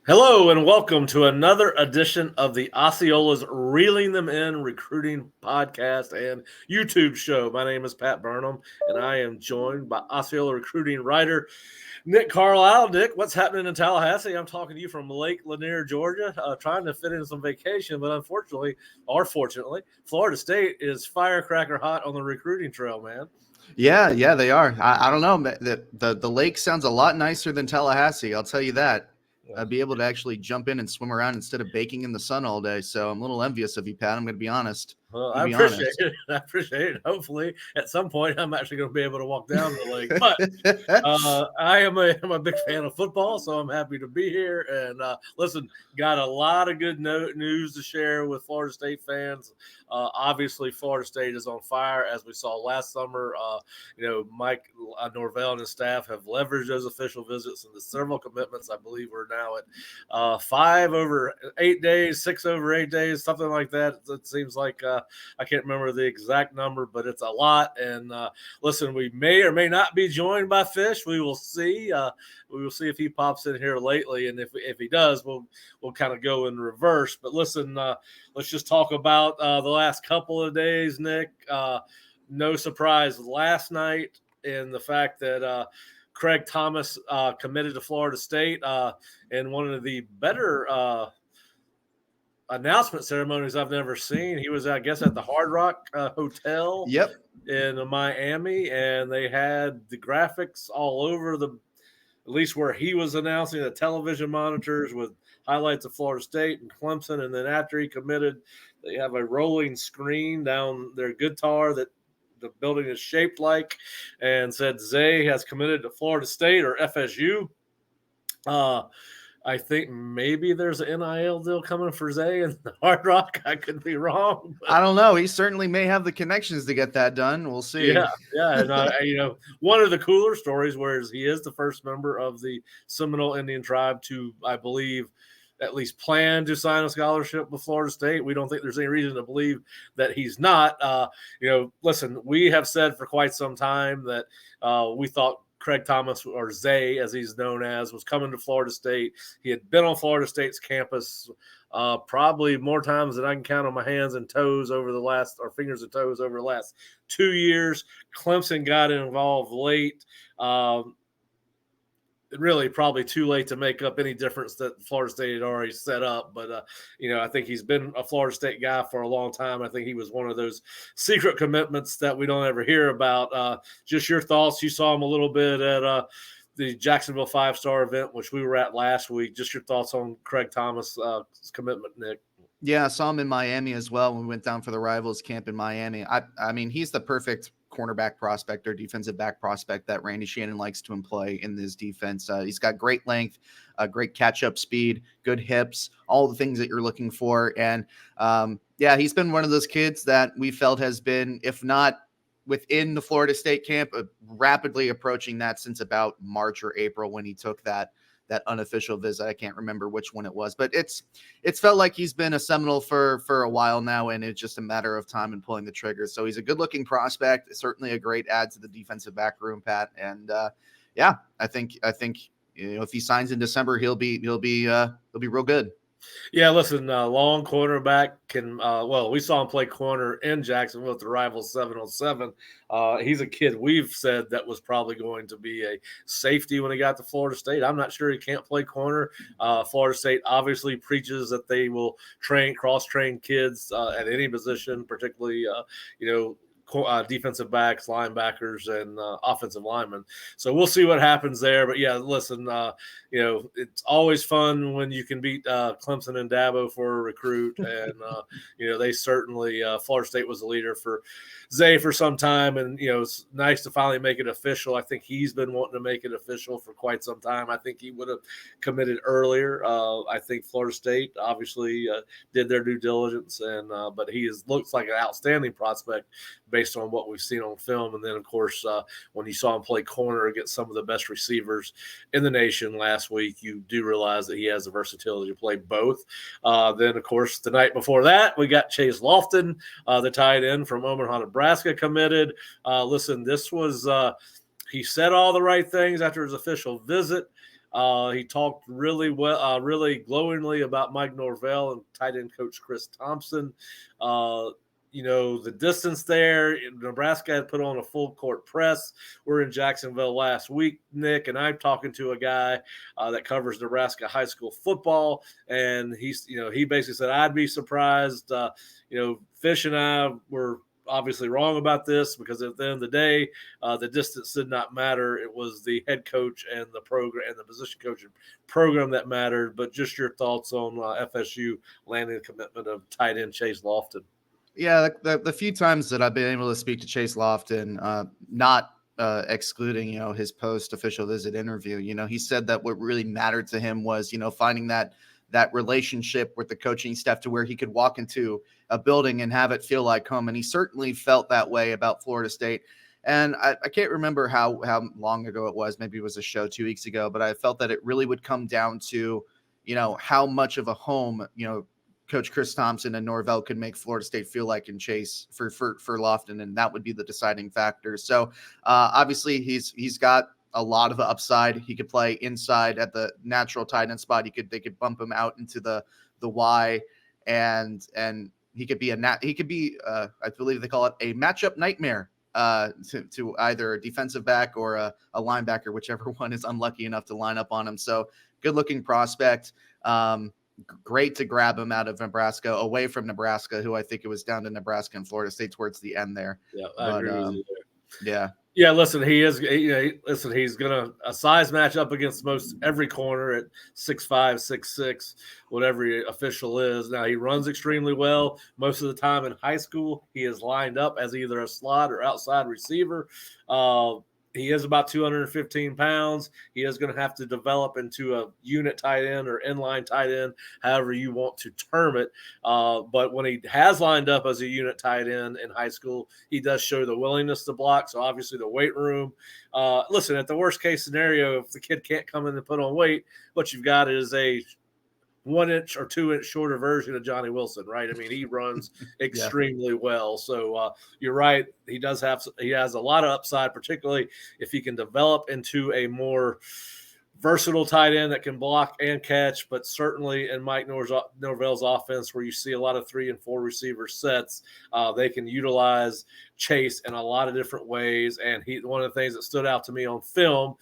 Hello and welcome to another edition of the Osceola's Reeling Them In Recruiting Podcast and YouTube show. My name is Pat Burnham, and I am joined by Osceola recruiting writer Nick Carlisle. Nick, what's happening in Tallahassee? I'm talking to you from Lake Lanier, Georgia, trying to fit in some vacation, but unfortunately, or fortunately, Florida State is firecracker hot on the recruiting trail, man. Yeah, they are. I don't know. The lake sounds a lot nicer than Tallahassee. I'll tell you that. I'd be able to actually jump in and swim around instead of baking in the sun all day. So I'm a little envious of you, Pat. I'm going to be honest. Well, I appreciate it. I appreciate it. Hopefully, at some point, I'm actually going to be able to walk down the lake. But I'm a big fan of football, so I'm happy to be here. And listen, got a lot of good news to share with Florida State fans. Obviously, Florida State is on fire, as we saw last summer. Mike Norvell and his staff have leveraged those official visits into several commitments. I believe we're now at 5 over 8 days, 6 over 8 days, something like that. It seems like I can't remember the exact number, but it's a lot. And listen, we may or may not be joined by Fish. We will see. We will see if he pops in here lately, and if he does, we'll kind of go in reverse. But listen, let's just talk about the last couple of days, Nick. No surprise last night in the fact that Craig Thomas committed to Florida State in one of the better announcement ceremonies I've never seen. He was, I guess, at the Hard Rock Hotel in Miami, and they had the graphics all over at least where he was announcing, the television monitors with highlights of Florida State and Clemson. And then after he committed, they have a rolling screen down their guitar that the building is shaped like, and said Zay has committed to Florida State or FSU. I think maybe there's an NIL deal coming for Zay and Hard Rock. I could be wrong. I don't know. He certainly may have the connections to get that done. We'll see. Yeah. And one of the cooler stories, whereas he is the first member of the Seminole Indian tribe to, I believe, at least plan to sign a scholarship with Florida State. We don't think there's any reason to believe that he's not. Listen, we have said for quite some time that we thought Craig Thomas, or Zay as he's known as, was coming to Florida State. He had been on Florida State's campus probably more times than I can count on my hands and toes fingers and toes over the last 2 years. Clemson got involved late. Really probably too late to make up any difference that Florida State had already set up. But, I think he's been a Florida State guy for a long time. I think he was one of those secret commitments that we don't ever hear about. Just your thoughts. You saw him a little bit at the Jacksonville 5-star event, which we were at last week. Just your thoughts on Craig Thomas' commitment, Nick. Yeah, I saw him in Miami as well when we went down for the Rivals camp in Miami. I mean, he's the perfect cornerback prospect or defensive back prospect that Randy Shannon likes to employ in this defense. He's got great length, great catch-up speed, good hips, all the things that you're looking for. And, he's been one of those kids that we felt has been, if not within the Florida State camp, rapidly approaching that since about March or April when he took that unofficial visit. I can't remember which one it was, but it's felt like he's been a Seminole for a while now, and it's just a matter of time and pulling the trigger. So he's a good looking prospect, certainly a great add to the defensive back room, Pat. And I think if he signs in December, he'll be real good. Yeah, listen, long cornerback can we saw him play corner in Jacksonville with the Rivals 707. He's a kid we've said that was probably going to be a safety when he got to Florida State. I'm not sure he can't play corner. Florida State obviously preaches that they will cross-train kids at any position, particularly, defensive backs, linebackers, and offensive linemen. So we'll see what happens there. But yeah, listen, it's always fun when you can beat Clemson and Dabo for a recruit. And, they certainly, Florida State was the leader for Zay for some time. And, it's nice to finally make it official. I think he's been wanting to make it official for quite some time. I think he would have committed earlier. I think Florida State obviously did their due diligence, but he looks like an outstanding prospect based on what we've seen on film. And then, of course, when you saw him play corner against some of the best receivers in the nation last week, you do realize that he has the versatility to play both. Then, of course, the night before that, we got Chase Lofton, the tight end from Omaha, Nebraska, committed. Listen, this was he said all the right things after his official visit. He talked really well, really glowingly about Mike Norvell and tight end coach Chris Thompson. The distance there, Nebraska had put on a full court press. We're in Jacksonville last week, Nick, and I'm talking to a guy that covers Nebraska high school football. And he basically said, I'd be surprised. Fish and I were obviously wrong about this because at the end of the day, the distance did not matter. It was the head coach and the program and the position coach and program that mattered. But just your thoughts on FSU landing the commitment of tight end Chase Lofton. Yeah, the few times that I've been able to speak to Chase Lofton, not excluding, his post-official visit interview, he said that what really mattered to him was, finding that relationship with the coaching staff to where he could walk into a building and have it feel like home. And he certainly felt that way about Florida State. And I can't remember how long ago it was. Maybe it was a show 2 weeks ago, but I felt that it really would come down to, how much of a home, Coach Chris Thompson and Norvell could make Florida State feel like in Chase for Lofton, and that would be the deciding factor. So obviously he's got a lot of upside. He could play inside at the natural tight end spot. They could bump him out into the Y, and he could be I believe they call it a matchup nightmare to either a defensive back or a linebacker, whichever one is unlucky enough to line up on him. So good looking prospect. Great to grab him out of Nebraska, away from Nebraska, who I think it was down to Nebraska and Florida State towards the end there. Yeah, I agree with you there. Yeah. Yeah, listen, he's gonna a size match up against most every corner at 6'5", 6'6", whatever official is. Now he runs extremely well. Most of the time in high school, he is lined up as either a slot or outside receiver. He is about 215 pounds. He is going to have to develop into a unit tight end or inline tight end, however you want to term it. But when he has lined up as a unit tight end in high school, he does show the willingness to block. So obviously the weight room. Listen, at the worst case scenario, if the kid can't come in and put on weight, what you've got is a 1 inch or 2 inch shorter version of Johnny Wilson, right? I mean, he runs extremely well. So you're right. He has a lot of upside, particularly if he can develop into a more versatile tight end that can block and catch. But certainly in Mike Norvell's offense, where you see a lot of 3 and 4 receiver sets, they can utilize Chase in a lot of different ways. And one of the things that stood out to me on film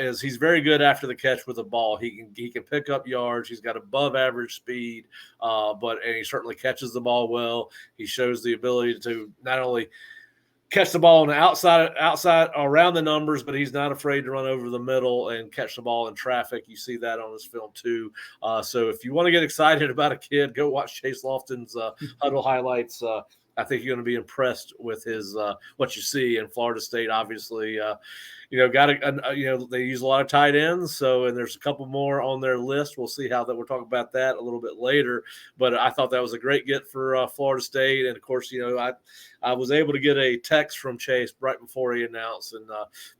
is he's very good after the catch with the ball. He can pick up yards. He's got above average speed, and he certainly catches the ball well. He shows the ability to not only catch the ball on the outside around the numbers, but he's not afraid to run over the middle and catch the ball in traffic. You see that on his film too. So if you want to get excited about a kid, go watch Chase Lofton's huddle highlights. I think you're going to be impressed with his what you see in Florida State. Obviously, they use a lot of tight ends. And there's a couple more on their list. We'll see how that. We'll talk about that a little bit later. But I thought that was a great get for Florida State. And of course, I was able to get a text from Chase right before he announced, and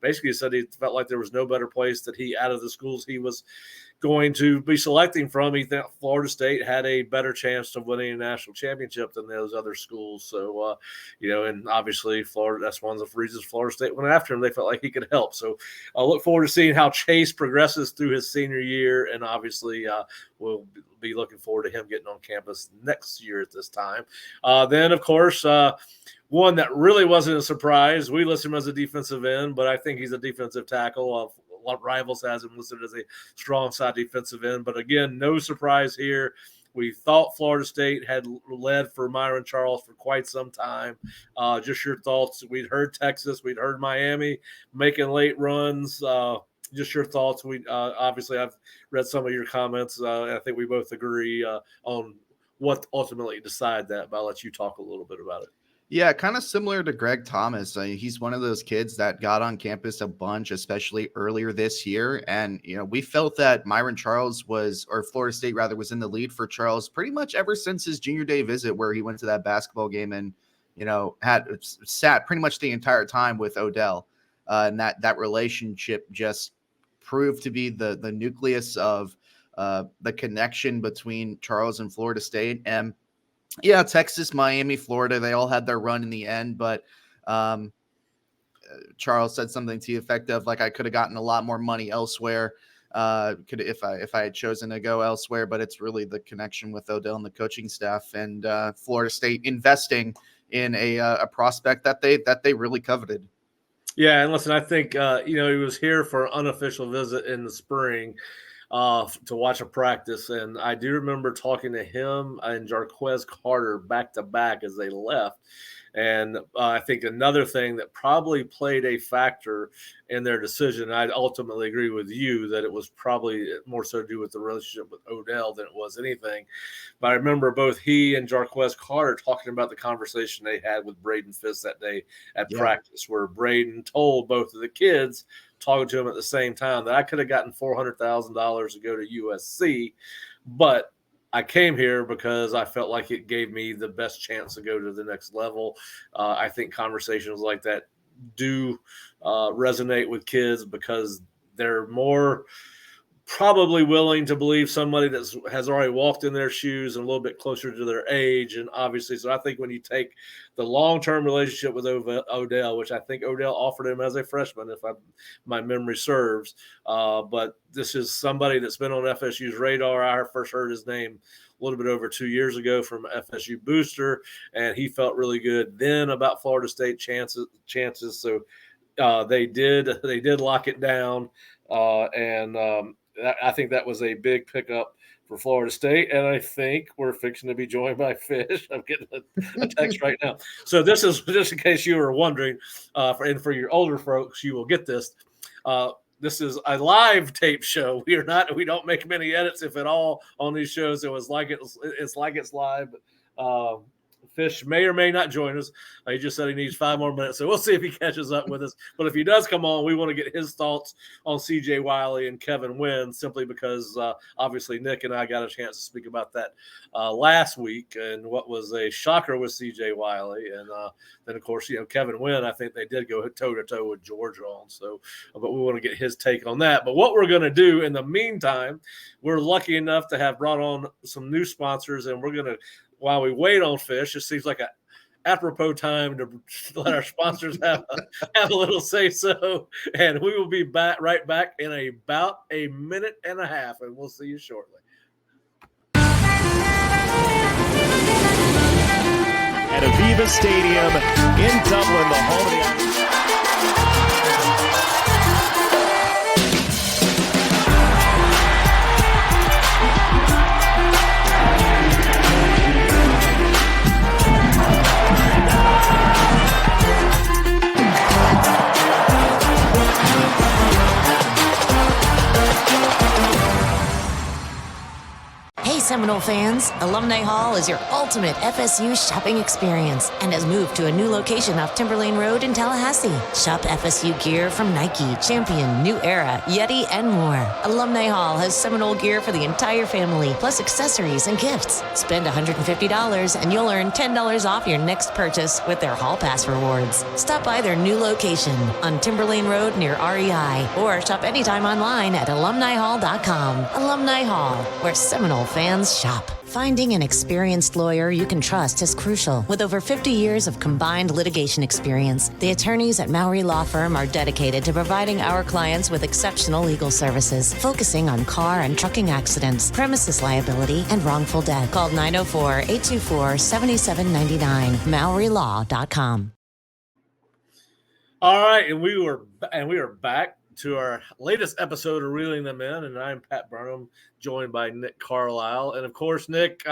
basically said he felt like there was no better place that out of the schools he was going to be selecting from, he thought Florida State had a better chance of winning a national championship than those other schools. So, and obviously Florida, that's one of the reasons Florida State went after him. They felt like he could help. So I look forward to seeing how Chase progresses through his senior year. And obviously we'll be looking forward to him getting on campus next year at this time. Then, of course, one that really wasn't a surprise. We list him as a defensive end, but I think he's a defensive tackle. A lot of Rivals has him listed as a strong side defensive end. But again, no surprise here. We thought Florida State had led for Myron Charles for quite some time. Just your thoughts. We'd heard Texas. We'd heard Miami making late runs. Just your thoughts. Obviously, I've read some of your comments. I think we both agree on what ultimately decided that, but I'll let you talk a little bit about it. Yeah, kind of similar to Greg Thomas. He's one of those kids that got on campus a bunch, especially earlier this year. And, we felt that Myron Charles Florida State rather, was in the lead for Charles pretty much ever since his junior day visit, where he went to that basketball game and, had sat pretty much the entire time with Odell. And that relationship just proved to be the nucleus of the connection between Charles and Florida State. And yeah, Texas, Miami, Florida, they all had their run in the end, but Charles said something to the effect of, like, I could have gotten a lot more money elsewhere. could if I had chosen to go elsewhere, but it's really the connection with Odell and the coaching staff and Florida State investing in a prospect that they really coveted. Yeah, and listen, I think he was here for an unofficial visit in the spring to watch a practice, and I do remember talking to him and Jarquez Carter back to back as they left. And I think another thing that probably played a factor in their decision, I ultimately agree with you that it was probably more so to do with the relationship with Odell than it was anything. But I remember both he and Jarquez Carter talking about the conversation they had with Braden Fisk that day at practice, where Braden told both of the kids, talking to him at the same time, that I could have gotten $400,000 to go to USC, but I came here because I felt like it gave me the best chance to go to the next level. I think conversations like that do resonate with kids because they're more probably willing to believe somebody that has already walked in their shoes and a little bit closer to their age. And obviously, so I think when you take the long-term relationship with Odell, which I think Odell offered him as a freshman, if my memory serves, but this is somebody that's been on FSU's radar. I first heard his name a little bit over 2 years ago from FSU Booster, and he felt really good then about Florida State chances. So they did lock it down, and I think that was a big pickup for Florida State, and I think we're fixing to be joined by Fish. I'm getting a text right now. So this is just in case you were wondering, and for your older folks, you will get this. This is a live tape show. We don't make many edits, if at all, on these shows. It's like it's live. Fish may or may not join us. He just said he needs 5 more minutes, so we'll see if he catches up with us. But if he does come on, we want to get his thoughts on C.J. Wiley and Kevin Wynn, simply because obviously Nick and I got a chance to speak about that last week and what was a shocker with C.J. Wiley. And then, of course, Kevin Wynn, I think they did go toe-to-toe with Georgia on. So, but we want to get his take on that. But what we're going to do in the meantime, we're lucky enough to have brought on some new sponsors, and we're going to, while we wait on Fish, it seems like a apropos time to let our sponsors have a little say so. And we will be right back in about a minute and a half, and we'll see you shortly. At Aviva Stadium in Dublin, the home of the Seminole fans, Alumni Hall is your ultimate FSU shopping experience and has moved to a new location off Timberlane Road in Tallahassee. Shop FSU gear from Nike, Champion, New Era, Yeti, and more. Alumni Hall has Seminole gear for the entire family, plus accessories and gifts. Spend $150 and you'll earn $10 off your next purchase with their Hall Pass rewards. Stop by their new location on Timberlane Road near REI or shop anytime online at alumnihall.com. Alumni Hall, where Seminole fans shop. Finding an experienced lawyer you can trust is crucial. With over 50 years of combined litigation experience, the attorneys at Mowry Law Firm are dedicated to providing our clients with exceptional legal services, focusing on car and trucking accidents, premises liability, and wrongful death. Call 904-824-7799, MowryLaw.com. All right, and we are back to our latest episode of Reeling Them In, and I'm Pat Burnham, joined by Nick Carlisle. And of course, Nick,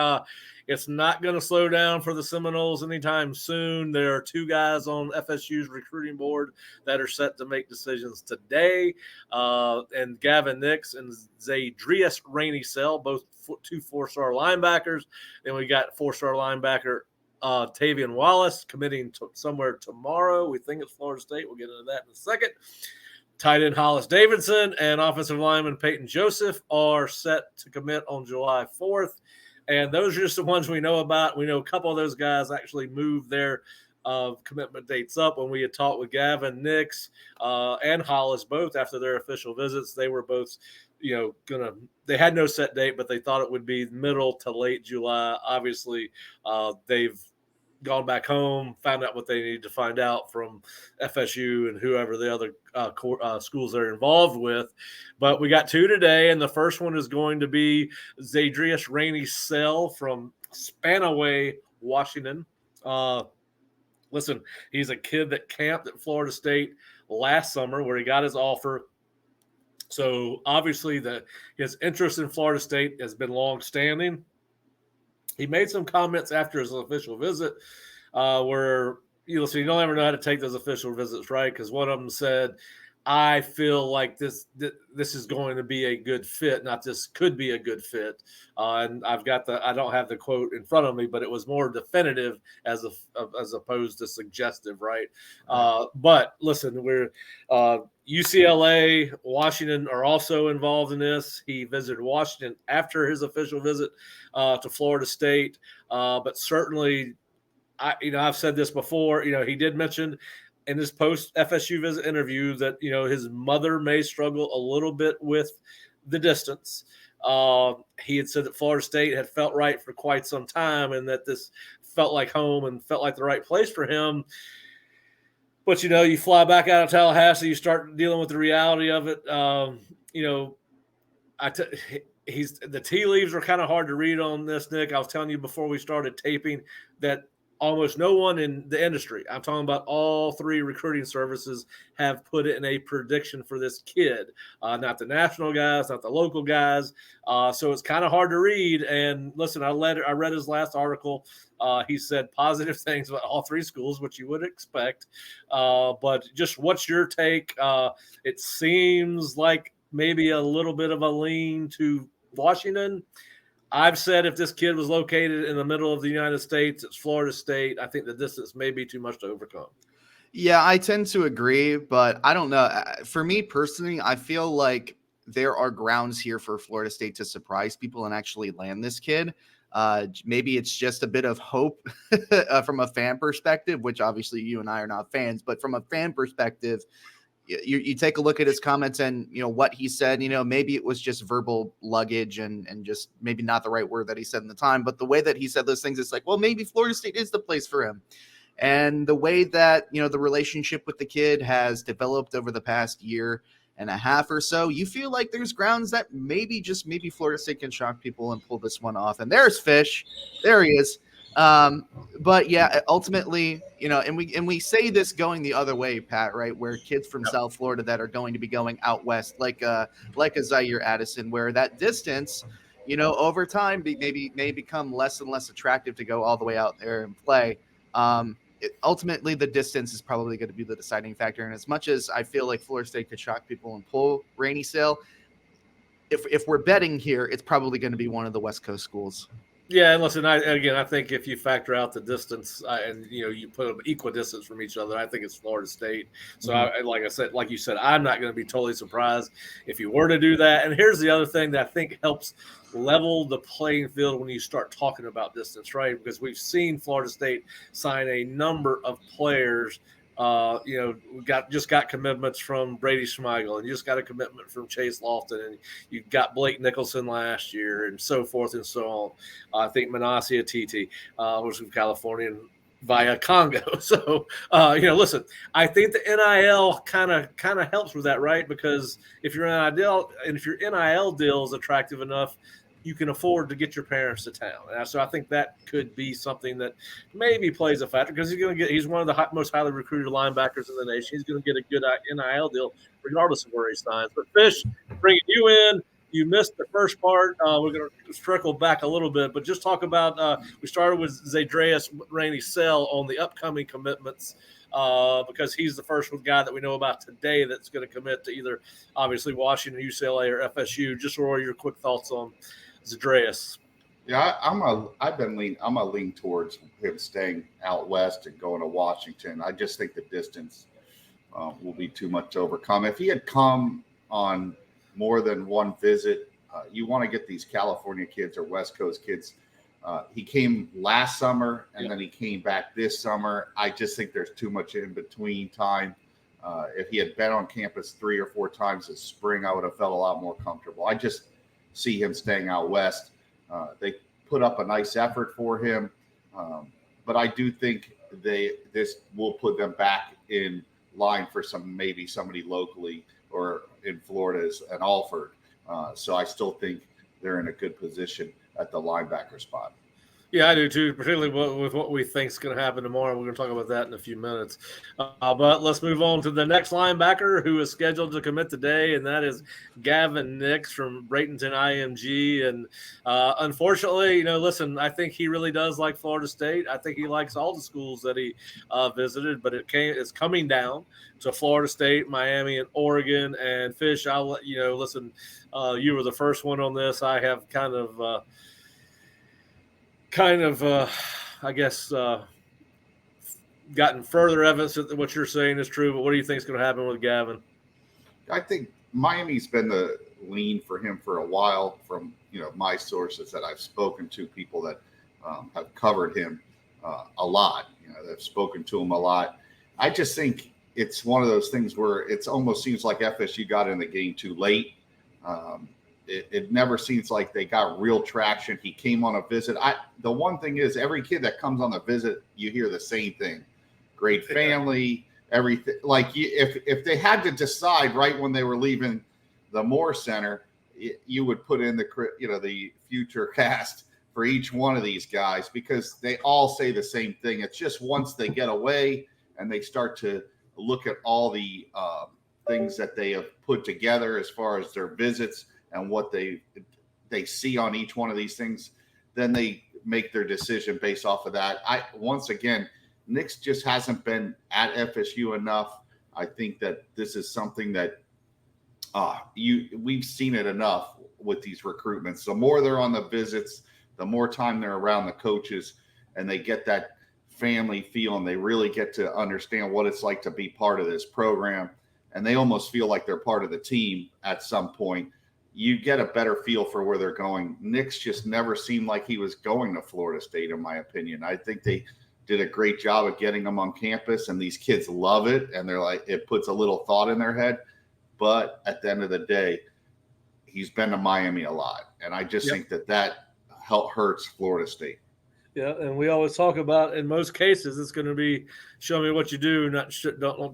it's not going to slow down for the Seminoles anytime soon. There are 2 guys on FSU's recruiting board that are set to make decisions today, and Gavin Nicks and Zadrius Rainey-Sell, both 2 4-star linebackers. Then we got 4-star linebacker Tavon Wallace committing somewhere tomorrow. We think it's Florida State. We'll get into that in a second. Tight end Hollis Davidson and offensive lineman Peyton Joseph are set to commit on July 4th. And those are just the ones we know about. We know a couple of those guys actually moved their commitment dates up. When we had talked with Gavin Nicks and Hollis both after their official visits, they were both, they had no set date, but they thought it would be middle to late July. Obviously, they've gone back home, found out what they need to find out from FSU and whoever the other schools they're involved with. But we got 2 today, and the first one is going to be Zadrius Rainey-Sell from Spanaway, Washington. Listen, he's a kid that camped at Florida State last summer where he got his offer. So obviously his interest in Florida State has been long-standing. He made some comments after his official visit where, you don't ever know how to take those official visits, right? Because one of them said, I feel like this is going to be a good fit, not this could be a good fit. And I don't have the quote in front of me, but it was more definitive as opposed to suggestive, right? But listen, we're UCLA, Washington are also involved in this. He visited Washington after his official visit to Florida State, but certainly, I've said this before. He did mention in his post FSU visit interview that his mother may struggle a little bit with the distance. He had said that Florida State had felt right for quite some time, and that this felt like home and felt like the right place for him. But you fly back out of Tallahassee, you start dealing with the reality of it. The tea leaves are kind of hard to read on this, Nick. I was telling you before we started taping that almost no one in the industry, I'm talking about all 3 recruiting services, have put in a prediction for this kid. Not the national guys, not the local guys. So it's kind of hard to read. And listen, I read his last article. He said positive things about all 3 schools, which you would expect. But just what's your take? It seems like maybe a little bit of a lean to Washington. I've said if this kid was located in the middle of the United States, it's Florida State. I think the distance may be too much to overcome. Yeah, I tend to agree, but I don't know. For me personally, I feel like there are grounds here for Florida State to surprise people and actually land this kid. Maybe it's just a bit of hope from a fan perspective, which obviously you and I are not fans, but from a fan perspective, you take a look at his comments and what he said, maybe it was just verbal luggage and just maybe not the right word that he said in the time, but the way that he said those things, it's like, well, maybe Florida State is the place for him. And the way that, the relationship with the kid has developed over the past year and a half or so, you feel like there's grounds that maybe Florida State can shock people and pull this one off. And there's Fish. There he is. But yeah, ultimately, and we say this going the other way, Pat, right? Where kids from South Florida that are going to be going out west, like a Zaire Addison, where that distance, over time may become less and less attractive to go all the way out there and play. Ultimately, the distance is probably going to be the deciding factor. And as much as I feel like Florida State could shock people and pull Rainey-Sell, if we're betting here, it's probably going to be one of the West Coast schools. Yeah, and listen, I think if you factor out the distance and you put them equal distance from each other, I think it's Florida State. So, like you said, I'm not going to be totally surprised if you were to do that. And here's the other thing that I think helps level the playing field when you start talking about distance, right? Because we've seen Florida State sign a number of players. We got commitments from Brady Schmeigel, and you just got a commitment from Chase Lofton, and you got Blake Nicholson last year, and so forth and so on. I think Manasseh Atiti was from California and via Congo. So, listen, I think the NIL kind of helps with that, right? Because if your NIL deal is attractive enough, you can afford to get your parents to town. And so I think that could be something that maybe plays a factor because he's one of the most highly recruited linebackers in the nation. He's going to get a good NIL deal regardless of where he signs. But Fish, bringing you in, you missed the first part. We're going to trickle back a little bit, but just talk about we started with Zadrius Rainey-Sell on the upcoming commitments because he's the first guy that we know about today that's going to commit to either obviously Washington, UCLA, or FSU. Just what are your quick thoughts on Zadrius? Yeah, I'm a lean towards him staying out west and going to Washington. I just think the distance will be too much to overcome. If he had come on more than one visit, you want to get these California kids or West Coast kids. He came last summer and then he came back this summer. I just think there's too much in between time. If he had been on campus 3 or 4 times this spring, I would have felt a lot more comfortable. I just see him staying out west. They put up a nice effort for him. but I do think this will put them back in line for maybe somebody locally or in Florida as an Alford. So I still think they're in a good position at the linebacker spot. Yeah, I do too, particularly with what we think is going to happen tomorrow. We're going to talk about that in a few minutes. But let's move on to the next linebacker who is scheduled to commit today, and that is Gavin Nicks from Bradenton IMG. And unfortunately, listen, I think he really does like Florida State. I think he likes all the schools that he visited, but it's coming down to Florida State, Miami, and Oregon. And Fish, I'll let you know, listen, you were the first one on this. I have kind of I guess, gotten further evidence that what you're saying is true. But what do you think is going to happen with Gavin? I think Miami's been the lean for him for a while from, my sources that I've spoken to, people that have covered him a lot, that have spoken to him a lot. I just think it's one of those things where it almost seems like FSU got in the game too late. It never seems like they got real traction. He came on a visit. The one thing is, every kid that comes on the visit, you hear the same thing: great family, everything. Like if they had to decide right when they were leaving the Moore Center, you would put in the future cast for each one of these guys, because they all say the same thing. It's just once they get away and they start to look at all the things that they have put together as far as their visits and what they see on each one of these things, then they make their decision based off of that. Once again, Nicks just hasn't been at FSU enough. I think that this is something that we've seen it enough with these recruitments. The more they're on the visits, the more time they're around the coaches, and they get that family feel, and they really get to understand what it's like to be part of this program, and they almost feel like they're part of the team at some point. You get a better feel for where they're going. Nicks just never seemed like he was going to Florida State, in my opinion. I think they did a great job of getting him on campus, and these kids love it, and they're like, it puts a little thought in their head. But at the end of the day, he's been to Miami a lot, and I just think that hurts Florida State. Yeah, and we always talk about, in most cases, it's going to be show me what you do, not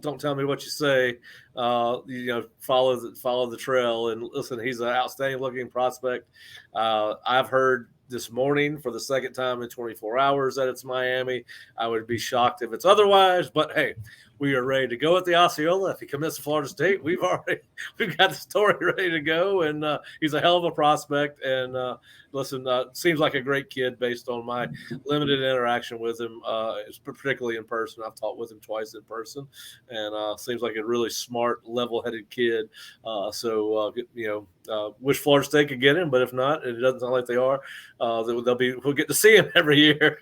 don't tell me what you say. Follow the trail. And listen, he's an outstanding looking prospect. I've heard this morning for the second time in 24 hours that it's Miami. I would be shocked if it's otherwise, but hey, we are ready to go at the Osceola. If he commits to Florida State, we've got the story ready to go, and he's a hell of a prospect. And listen, seems like a great kid based on my limited interaction with him, particularly in person. I've talked with him twice in person, and seems like a really smart, level-headed kid. Wish Florida State could get him, but if not, and it doesn't sound like they are, we'll get to see him every year.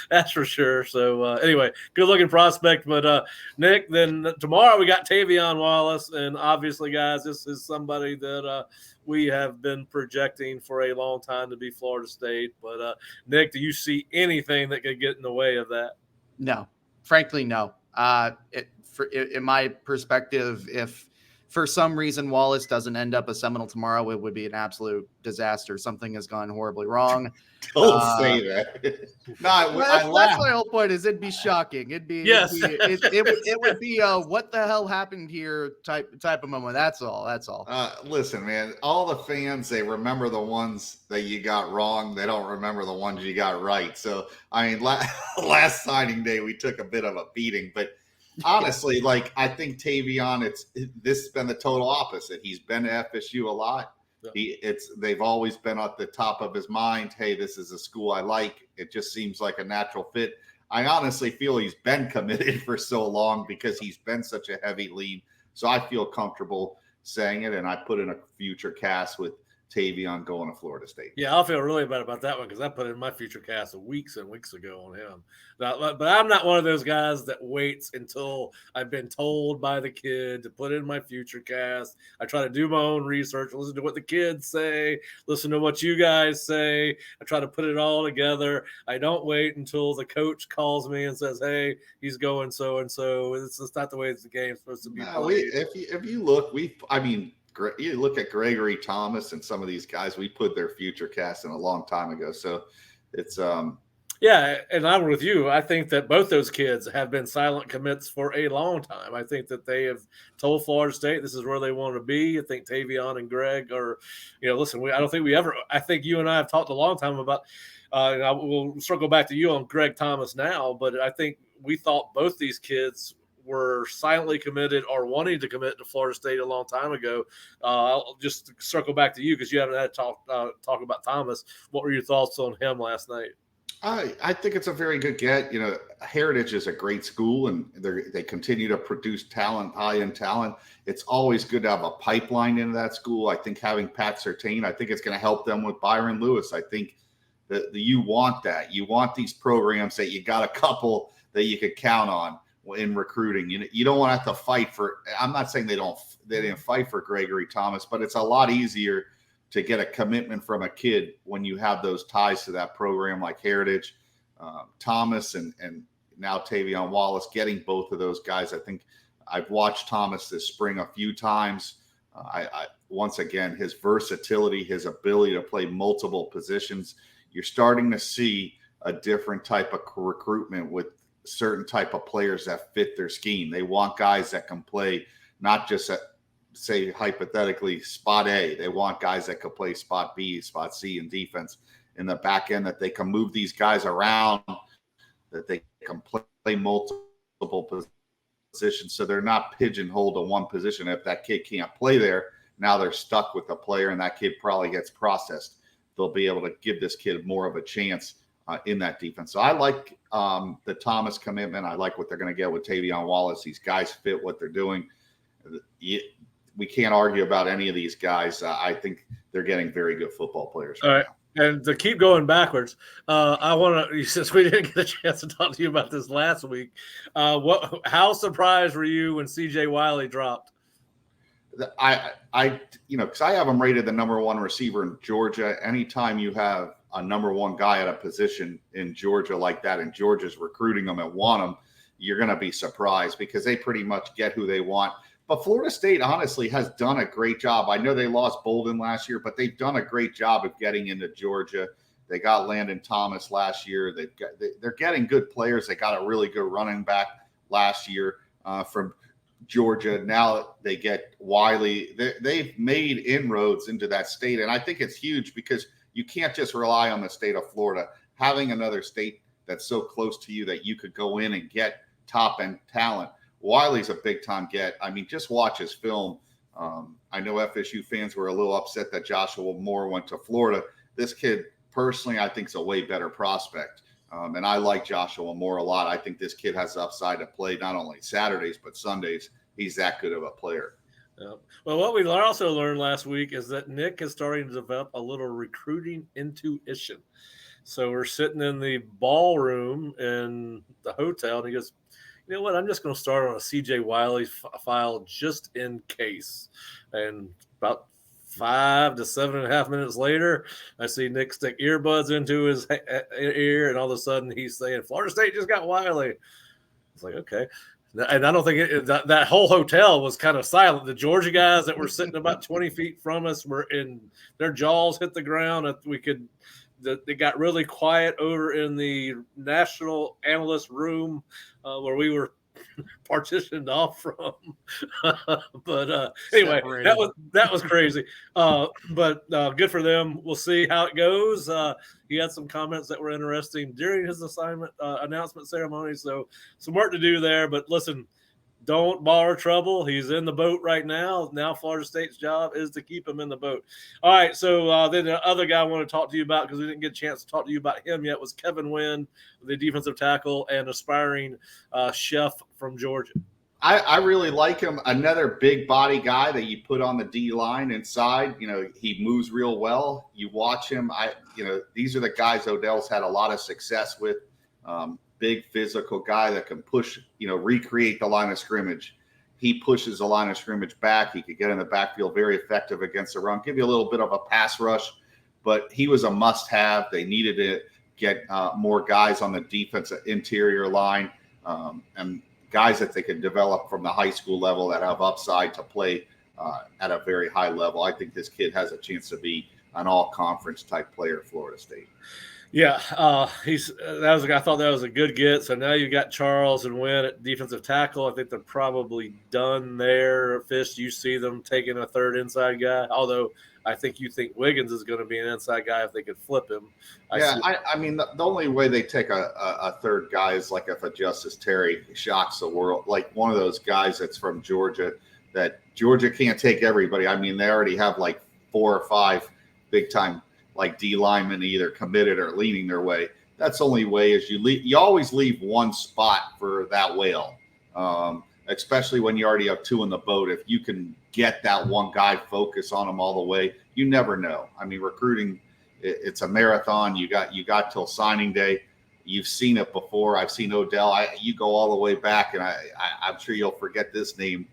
That's for sure. So anyway, good-looking prospect. But Nick, then tomorrow we got Tavon Wallace, and obviously, guys, this is somebody that we have been projecting for a long time to be Florida State. But Nick, do you see anything that could get in the way of that? No, frankly, no. In my perspective, if for some reason Wallace doesn't end up a Seminole tomorrow, it would be an absolute disaster. Something has gone horribly wrong. Don't say that. No, that's my whole point. Is it'd be shocking. It'd be it would be what the hell happened here type of moment. That's all. Listen, man, all the fans, they remember the ones that you got wrong. They don't remember the ones you got right. So I mean, last signing day we took a bit of a beating, but honestly, I think Tavon, this has been the total opposite. He's been to FSU a lot. They've always been at the top of his mind. Hey, this is a school I like. It just seems like a natural fit. I honestly feel he's been committed for so long because he's been such a heavy lead. So I feel comfortable saying it, and I put in a future cast with Tavon going to Florida State. Yeah, I'll feel really bad about that one because I put in my future cast weeks and weeks ago on him. But I'm not one of those guys that waits until I've been told by the kid to put in my future cast. I try to do my own research, listen to what the kids say, listen to what you guys say. I try to put it all together. I don't wait until the coach calls me and says, hey, he's going so-and-so. It's not the way the game's supposed to be played. If you look, you look at Gregory Thomas and some of these guys, we put their future cast in a long time ago. So it's Yeah, and I'm with you. I think that both those kids have been silent commits for a long time. I think that they have told Florida State this is where they want to be. I think Tavon and Greg are, listen, I don't think we ever – I think you and I have talked a long time about and we'll circle back to you on Greg Thomas now, but I think we thought both these kids were silently committed or wanting to commit to Florida State a long time ago. I'll just circle back to you because you haven't had to talk about Thomas. What were your thoughts on him last night? I think it's a very good get. Heritage is a great school, and they continue to produce talent, high-end talent. It's always good to have a pipeline into that school. I think having Pat Surtain, I think it's going to help them with Byron Lewis. I think that you want that. You want these programs that you got a couple that you could count on in recruiting. You don't want to have to fight for – I'm not saying they didn't fight for Gregory Thomas, but it's a lot easier to get a commitment from a kid when you have those ties to that program like Heritage, Thomas, and now Tavon Wallace, getting both of those guys. I think I've watched Thomas this spring a few times. Once again, his versatility, his ability to play multiple positions, you're starting to see a different type of recruitment with certain type of players that fit their scheme. They want guys that can play not just at, say, hypothetically, spot A. They want guys that can play spot B, spot C in defense in the back end, that they can move these guys around, that they can play multiple positions so they're not pigeonholed to one position. If that kid can't play there, now they're stuck with the player, and that kid probably gets processed. They'll be able to give this kid more of a chance in that defense. So I like the Thomas commitment. I like what they're going to get with Tavon Wallace. These guys fit what they're doing. We can't argue about any of these guys. I think they're getting very good football players right now. And to keep going backwards, I want to, since we didn't get a chance to talk to you about this last week, how surprised were you when CJ Wiley dropped? Because I have him rated the number one receiver in Georgia. Anytime you have a number one guy at a position in Georgia like that, and Georgia's recruiting them and want them, you're going to be surprised because they pretty much get who they want. But Florida State, honestly, has done a great job. I know they lost Bolden last year, but they've done a great job of getting into Georgia. They got Landon Thomas last year. They're getting good players. They got a really good running back last year from Georgia. Now they get Wiley. They've made inroads into that state, and I think it's huge because you can't just rely on the state of Florida. Having another state that's so close to you that you could go in and get top-end talent. Wiley's a big-time get. I mean, just watch his film. I know FSU fans were a little upset that Joshua Moore went to Florida. This kid, personally, I think is a way better prospect. And I like Joshua Moore a lot. I think this kid has the upside to play not only Saturdays but Sundays. He's that good of a player. Yeah. Well, what we also learned last week is that Nick is starting to develop a little recruiting intuition. So we're sitting in the ballroom in the hotel, and he goes, you know what, I'm just going to start on a CJ Wiley file just in case. And about 5 to 7.5 minutes later, I see Nick stick earbuds into his ear, and all of a sudden he's saying, Florida State just got Wiley. It's like, okay. And I don't think that whole hotel was kind of silent. The Georgia guys that were sitting about 20 feet from us were in their jaws hit the ground. They got really quiet over in the national analyst room where we were partitioned off from. But anyway, that was crazy. But good for them. We'll see how it goes. He had some comments that were interesting during his assignment announcement ceremony. So some work to do there. But listen, don't borrow trouble. He's in the boat right now. Now Florida State's job is to keep him in the boat. All right, so then the other guy I want to talk to you about, because we didn't get a chance to talk to you about him yet, was Kevin Wynn, the defensive tackle and aspiring chef from Georgia. I really like him. Another big body guy that you put on the D line inside. He moves real well. You watch him. These are the guys Odell's had a lot of success with. Big physical guy that can push, recreate the line of scrimmage. He pushes the line of scrimmage back. He could get in the backfield, very effective against the run, give you a little bit of a pass rush, but he was a must-have. They needed to get more guys on the defensive interior line and guys that they can develop from the high school level that have upside to play at a very high level. I think this kid has a chance to be an all-conference type player at Florida State. Yeah, I thought that was a good get. So now you got Charles and Wynn at defensive tackle. I think they're probably done there. Fish, you see them taking a third inside guy, although I think you think Wiggins is going to be an inside guy if they could flip him. I mean, the only way they take a third guy is like if a Justice Terry shocks the world, like one of those guys that's from Georgia, that Georgia can't take everybody. I mean, they already have like 4 or 5 big time like D linemen either committed or leaning their way. That's the only way is you always leave one spot for that whale, especially when you already have 2 in the boat. If you can get that one guy, focus on him all the way, you never know. I mean, recruiting, it's a marathon. You got till signing day. You've seen it before. I've seen Odell. You go all the way back, and I'm sure you'll forget this name.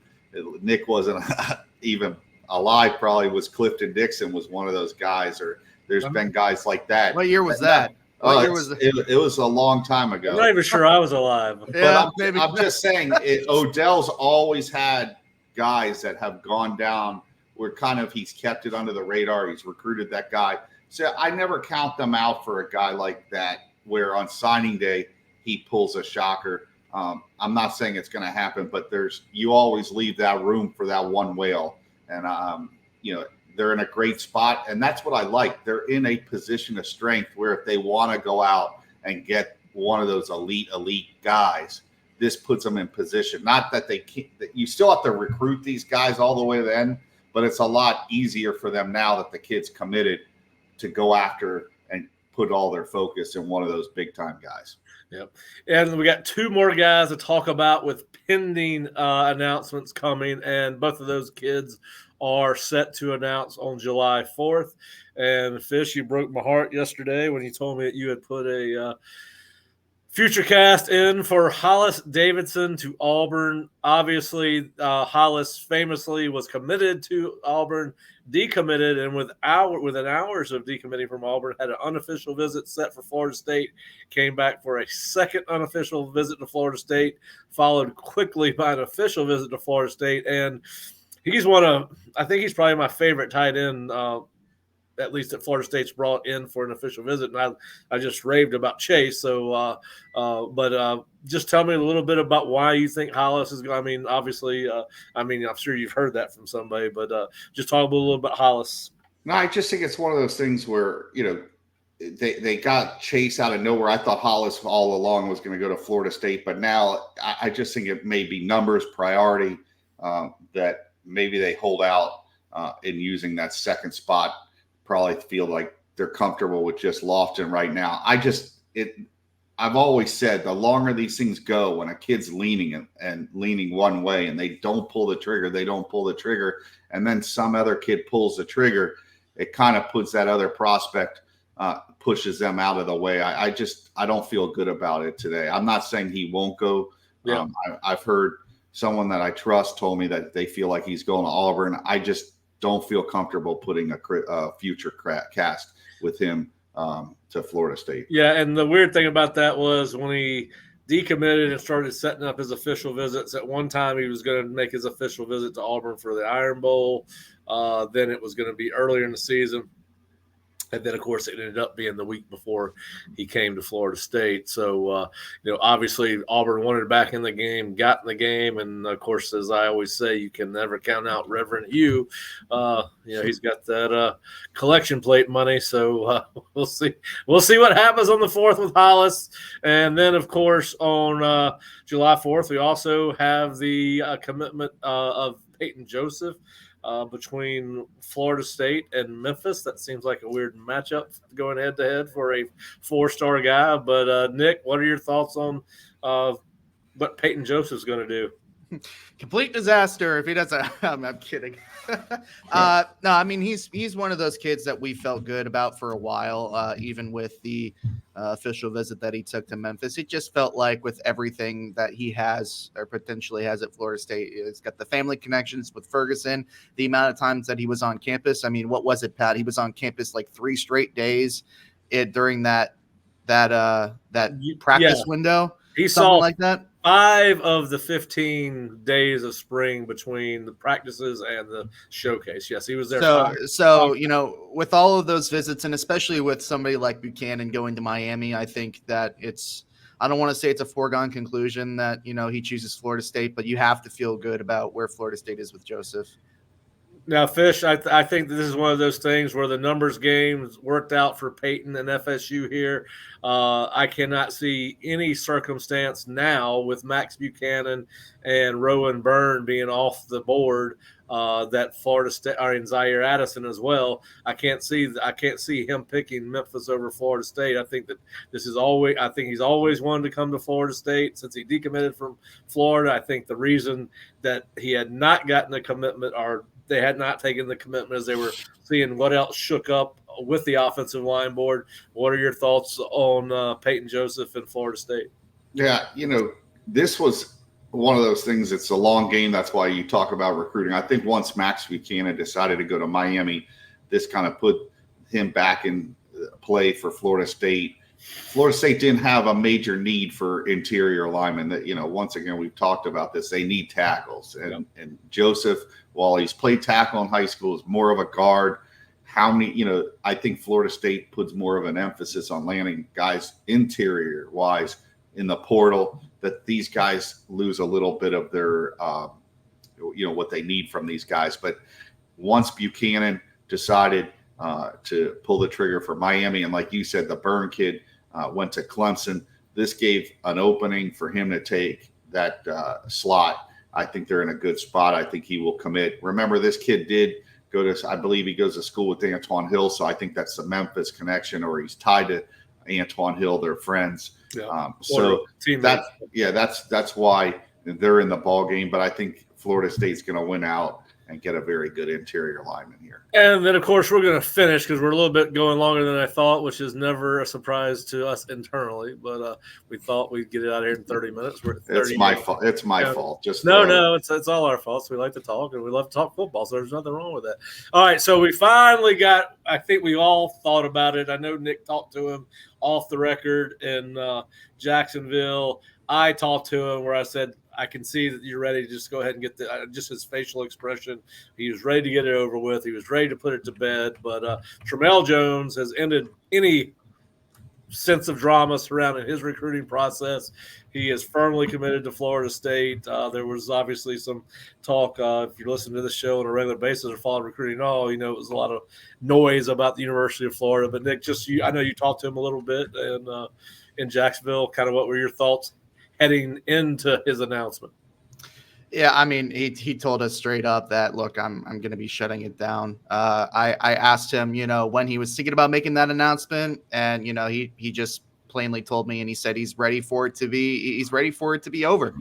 Nick wasn't even alive. Probably was Clifton Dixon was one of those guys, or there's been guys like that. What year was that? It was a long time ago. I'm not even sure I was alive. But I'm just saying, Odell's always had guys that have gone down where kind of he's kept it under the radar. He's recruited that guy. So I never count them out for a guy like that where on signing day he pulls a shocker. I'm not saying it's going to happen, but you always leave that room for that one whale. And, they're in a great spot, and that's what I like. They're in a position of strength where if they want to go out and get one of those elite guys, this puts them in position. Not that they can't, you still have to recruit these guys all the way to the end, but it's a lot easier for them now that the kid's committed to go after and put all their focus in one of those big time guys. Yep. And we got 2 more guys to talk about with pending announcements coming, and both of those kids are set to announce on July 4th. And Fish, you broke my heart yesterday when you told me that you had put a future cast in for Hollis Davidson to Auburn. Obviously, Hollis famously was committed to Auburn, decommitted, and within hours of decommitting from Auburn, had an unofficial visit set for Florida State, came back for a second unofficial visit to Florida State, followed quickly by an official visit to Florida State. And I think he's probably my favorite tight end, at least that Florida State's brought in for an official visit. And I just raved about Chase. So, but just tell me a little bit about why you think Hollis is going. I mean, obviously, I'm sure you've heard that from somebody, but just talk a little about Hollis. No, I just think it's one of those things where, they got Chase out of nowhere. I thought Hollis all along was going to go to Florida State, but now I just think it may be numbers priority that maybe they hold out in using that second spot. Probably feel like they're comfortable with just Lofton right now. I've always said the longer these things go, when a kid's leaning and leaning one way and they don't pull the trigger, and then some other kid pulls the trigger, it kind of puts that other prospect, pushes them out of the way. I don't feel good about it today. I'm not saying he won't go. Yeah. I've heard someone that I trust told me that they feel like he's going to Auburn. I just don't feel comfortable putting a future cast with him to Florida State. Yeah, and the weird thing about that was when he decommitted and started setting up his official visits, at one time he was going to make his official visit to Auburn for the Iron Bowl. Then it was going to be earlier in the season. And then, of course, it ended up being the week before he came to Florida State. So, obviously Auburn wanted back in the game, got in the game. And, of course, as I always say, you can never count out Reverend Hugh. He's got that collection plate money. So we'll see. We'll see what happens on the 4th with Hollis. And then, of course, on July 4th, we also have the commitment of Peyton Joseph. Between Florida State and Memphis. That seems like a weird matchup going head-to-head for a 4-star guy. But, Nick, what are your thoughts on what Peyton Joseph's going to do? Complete disaster if he doesn't. I'm kidding. No, I mean, he's one of those kids that we felt good about for a while, even with the official visit that he took to Memphis. It just felt like with everything that he has or potentially has at Florida State, he's got the family connections with Ferguson, the amount of times that he was on campus. I mean, what was it, Pat? He was on campus like 3 straight days during that practice window. He something saw like that. 5 of the 15 days of spring between the practices and the showcase. Yes, he was there. So with all of those visits, and especially with somebody like Buchanan going to Miami, I think that I don't want to say it's a foregone conclusion that, he chooses Florida State, but you have to feel good about where Florida State is with Joseph. Now, Fish, I think that this is one of those things where the numbers games worked out for Peyton and FSU here. I cannot see any circumstance now with Max Buchanan and Rowan Byrne being off the board that Florida State, and Zaire Addison as well. I can't see him picking Memphis over Florida State. I think that he's always wanted to come to Florida State since he decommitted from Florida. I think the reason that he had not gotten a commitment they had not taken the commitment as they were seeing what else shook up with the offensive line board. What are your thoughts on Peyton Joseph and Florida State? Yeah, this was one of those things. It's a long game. That's why you talk about recruiting. I think once Max Buchanan decided to go to Miami, this kind of put him back in play for Florida State. Florida State didn't have a major need for interior linemen. That once again, we've talked about this. They need tackles, and Joseph, while he's played tackle in high school, is more of a guard. I think Florida State puts more of an emphasis on landing guys interior wise in the portal. That these guys lose a little bit of their, what they need from these guys. But once Buchanan decided to pull the trigger for Miami, and like you said, the Byrne kid went to Clemson. This gave an opening for him to take that slot. I think they're in a good spot. I think he will commit. Remember, this kid did go to, I believe he goes to school with Antoine Hill, so I think that's the Memphis connection, or he's tied to Antoine Hill. They're friends. Yeah. So that's why they're in the ball game. But I think Florida State's going to win out and get a very good interior lineman here. And then, of course, we're going to finish because we're a little bit going longer than I thought, which is never a surprise to us internally. But we thought we'd get it out of here in 30 minutes. We're at 30 It's my fault. It's my fault. Just no, it's all our fault. So we like to talk, and we love to talk football, so there's nothing wrong with that. All right, so we finally got – I think we all thought about it. I know Nick talked to him off the record in Jacksonville. I talked to him where I said – I can see that you're ready to just go ahead and get just his facial expression. He was ready to get it over with. He was ready to put it to bed. But Tramel Jones has ended any sense of drama surrounding his recruiting process. He is firmly committed to Florida State. There was obviously some talk, if you listen to the show on a regular basis or follow recruiting, it was a lot of noise about the University of Florida. But Nick, I know you talked to him a little bit in Jacksonville. Kind of what were your thoughts heading into his announcement? Yeah, I mean, he told us straight up that, look, I'm going to be shutting it down. I asked him, when he was thinking about making that announcement, and he just plainly told me, and he said he's ready for it to be over.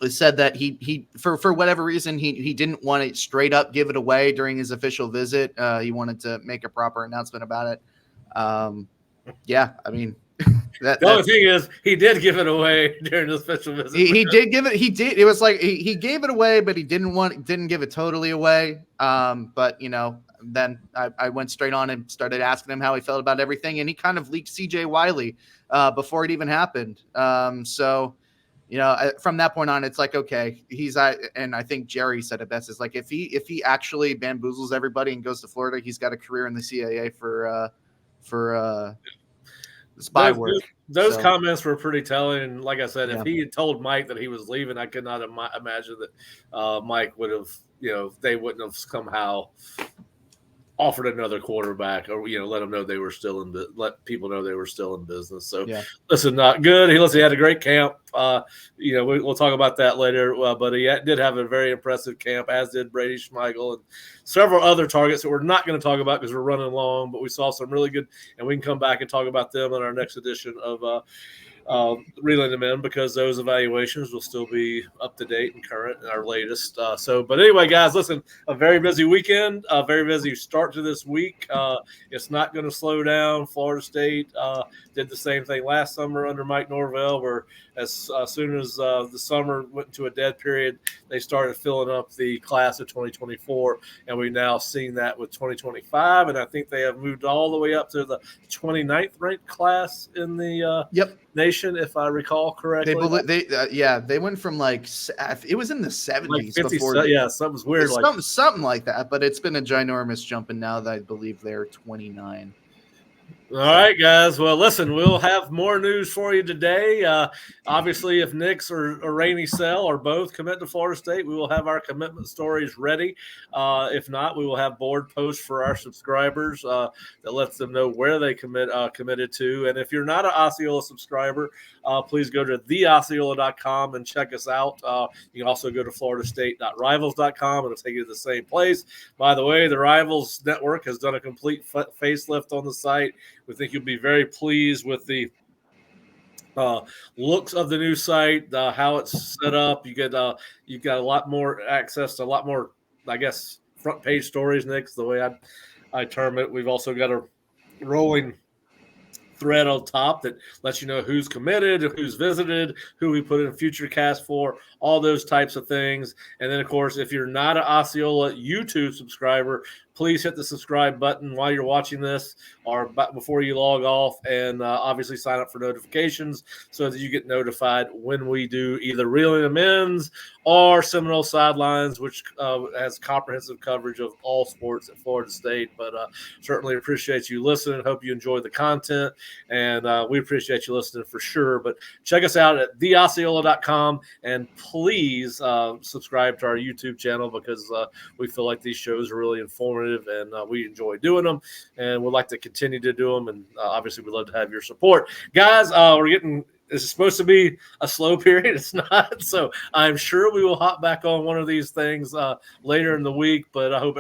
He said that he for whatever reason he didn't want to straight up give it away during his official visit. He wanted to make a proper announcement about it. Yeah, I mean. The only thing is, he did give it away during the special visit. He did give it. He did. It was like he gave it away, but he didn't give it totally away. But then I went straight on and started asking him how he felt about everything, and he kind of leaked CJ Wiley before it even happened. So from that point on, it's like, okay, and I think Jerry said it best. Is like if he actually bamboozles everybody and goes to Florida, he's got a career in the CAA for spy work. Those comments were pretty telling. And like I said, if he had told Mike that he was leaving, I could not imagine that Mike would have, they wouldn't have somehow offered another quarterback or, let them know they were still let people know they were still in business. So listen, not good. He had a great camp. We'll talk about that later, but he did have a very impressive camp, as did Brady Schmeigel and several other targets that we're not going to talk about because we're running long, but we saw some really good, and we can come back and talk about them in our next edition of reeling them in, because those evaluations will still be up to date and current and our latest. But anyway, guys, listen, a very busy weekend, a very busy start to this week. It's not going to slow down. Florida State did the same thing last summer under Mike Norvell, where as soon as the summer went into a dead period, they started filling up the class of 2024, and we've now seen that with 2025, and I think they have moved all the way up to the 29th ranked class in the Nation, if I recall correctly. They went from like it was in the 70s like 50, before. Yeah, something's weird. Something like that. But it's been a ginormous jump, and now that I believe they're 29. All right, guys. Well, listen, we'll have more news for you today. Obviously, if Nicks or Rainey sell or both commit to Florida State, we will have our commitment stories ready. If not, we will have board posts for our subscribers that lets them know where they committed to. And if you're not an Osceola subscriber, please go to theosceola.com and check us out. You can also go to floridastate.rivals.com, and it'll take you to the same place. By the way, the Rivals Network has done a complete facelift on the site. We think you'll be very pleased with the looks of the new site, how it's set up. You got a lot more access to a lot more, I guess, front page stories, Nick, the way I term it. We've also got a rolling thread on top that lets you know who's committed, who's visited, who we put in future cast for, all those types of things. And then, of course, if you're not an Osceola YouTube subscriber, please hit the subscribe button while you're watching this or before you log off, and obviously sign up for notifications so that you get notified when we do either Reeling Them Ins or Seminole Sidelines, which has comprehensive coverage of all sports at Florida State. But certainly appreciate you listening. Hope you enjoy the content, and we appreciate you listening for sure. But check us out at theosceola.com, and please subscribe to our YouTube channel because we feel like these shows are really informative, and we enjoy doing them, and we'd like to continue to do them. And obviously, we'd love to have your support, guys. This is supposed to be a slow period. It's not. So I'm sure we will hop back on one of these things later in the week. But I hope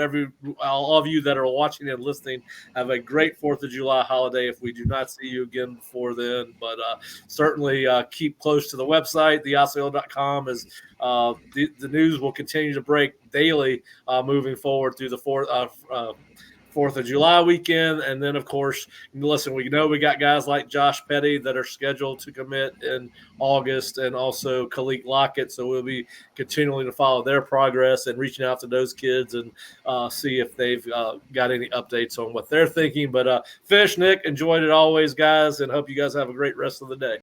all of you that are watching and listening have a great 4th of July holiday if we do not see you again before then. But certainly keep close to the website. TheOsceola.com is the news will continue to break daily moving forward through the 4th of July weekend. And then, of course, listen, we know we got guys like Josh Petty that are scheduled to commit in August, and also Khalid Lockett. So we'll be continuing to follow their progress and reaching out to those kids and see if they've got any updates on what they're thinking. But Fish, Nick, enjoyed it always, guys, and hope you guys have a great rest of the day.